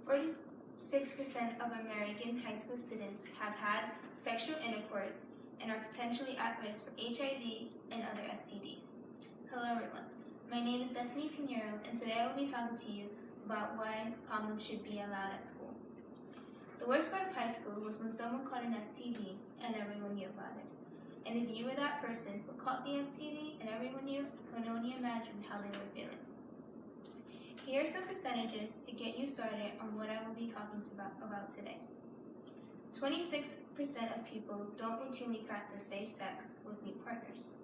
46% of American high school students have had sexual intercourse and are potentially at risk for HIV and other STDs. Hello everyone, my name is Destiny Pinheiro, and today I will be talking to you about why condoms should be allowed at school. The worst part of high school was when someone caught an STD and everyone knew about it. And if you were that person who caught the STD and everyone knew, you can only imagine how they were feeling. Here are some percentages to get you started on what I will be talking about today. 26% of people don't routinely practice safe sex with new partners.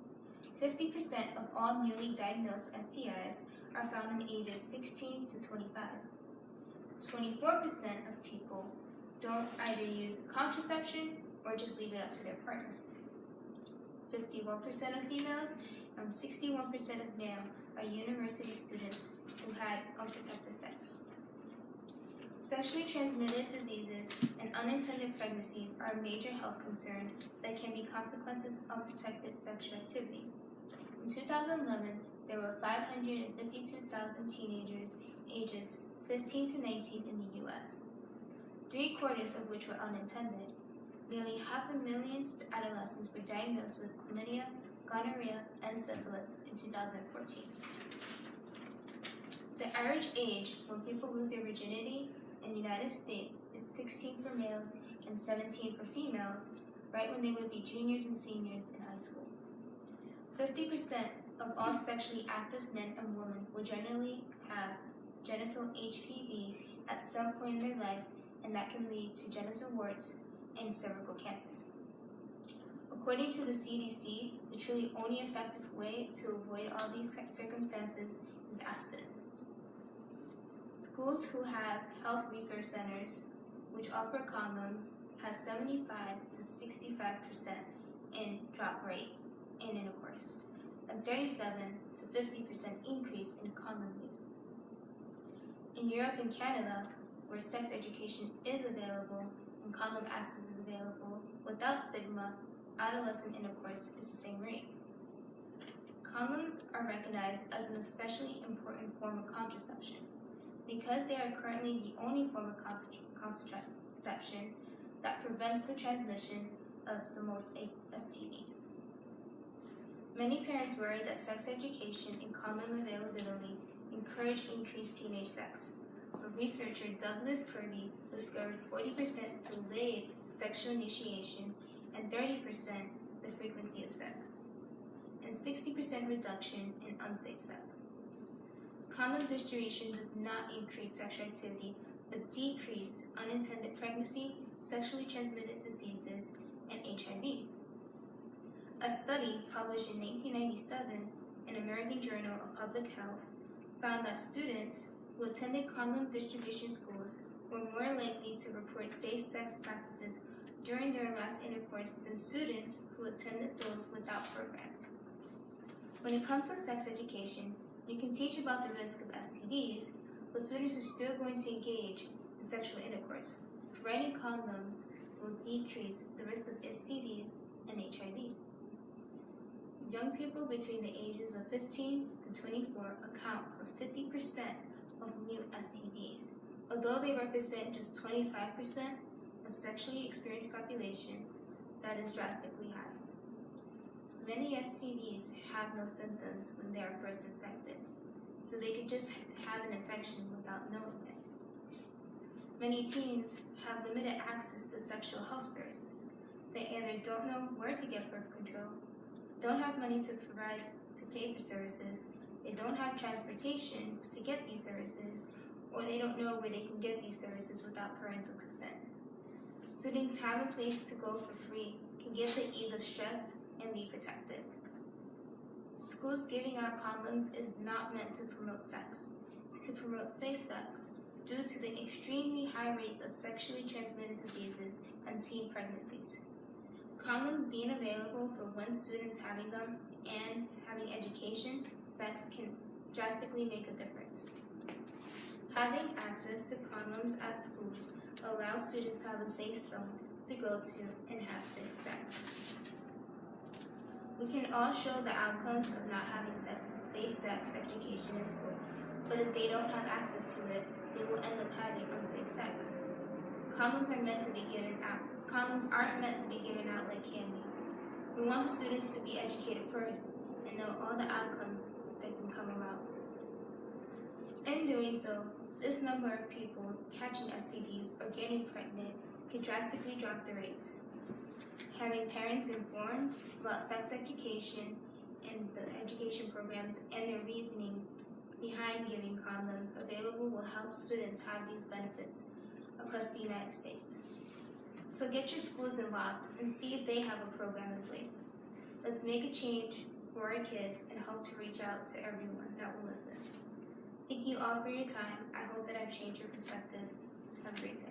50% of all newly diagnosed STIs are found in ages 16 to 25. 24% of people don't either use contraception or just leave it up to their partner. 51% of females and 61% of male are university students who had unprotected sex. Sexually transmitted diseases and unintended pregnancies are a major health concern that can be consequences of unprotected sexual activity. In 2011, there were 552,000 teenagers ages 15 to 19 in the U.S., 3/4 of which were unintended. Nearly 500,000 adolescents were diagnosed with chlamydia, gonorrhea, and syphilis in 2014. The average age when people lose their virginity in the United States is 16 for males and 17 for females, right when they would be juniors and seniors in high school. 50% of all sexually active men and women will generally have genital HPV at some point in their life, and that can lead to genital warts and cervical cancer. According to the CDC, the truly only effective way to avoid all these circumstances is abstinence. Schools who have health resource centers, which offer condoms, has 75 to 65% in drop rate in intercourse, and 37 to 50% increase in condom use. In Europe and Canada, where sex education is available and condom access is available without stigma, adolescent intercourse is the same rate. Condoms are recognized as an especially important form of contraception because they are currently the only form of contraception that prevents the transmission of the most STDs. Many parents worry that sex education and condom availability encourage increased teenage sex. But researcher Douglas Kirby discovered 40% delayed sexual initiation and 30% the frequency of sex, and 60% reduction in unsafe sex. Condom distribution does not increase sexual activity, but decrease unintended pregnancy, sexually transmitted diseases, and HIV. A study published in 1997 in American Journal of Public Health found that students who attended condom distribution schools were more likely to report safe sex practices during their last intercourse than students who attended those without programs. When it comes to sex education, you can teach about the risk of STDs, but students are still going to engage in sexual intercourse. Providing condoms will decrease the risk of STDs and HIV. Young people between the ages of 15 to 24 account for 50% of new STDs, although they represent just 25% of sexually experienced population. That is drastically high. Many STDs have no symptoms when they are first infected, so they could just have an infection without knowing it. Many teens have limited access to sexual health services. They either don't know where to get birth control, don't have money to pay for services, they don't have transportation to get these services, or they don't know where they can get these services without parental consent. Students have a place to go for free, can get the ease of stress, and be protected. Schools giving out condoms is not meant to promote sex. It's to promote safe sex due to the extremely high rates of sexually transmitted diseases and teen pregnancies. Condoms being available for when students having them and having education, sex can drastically make a difference. Having access to condoms at schools allows students to have a safe zone to go to and have safe sex. We can all show the outcomes of not having safe sex education in school but if they don't have access to it, they will end up having unsafe sex. Condoms aren't meant to be given out like candy. We want the students to be educated first and know all the outcomes that can come about. In doing so, this number of people catching STDs or getting pregnant can drastically drop the rates. Having parents informed about sex education and the education programs and their reasoning behind giving condoms available will help students have these benefits across the United States. So get your schools involved and see if they have a program in place. Let's make a change for our kids and hope to reach out to everyone that will listen. Thank you all for your time. I hope that I've changed your perspective. Have a great day.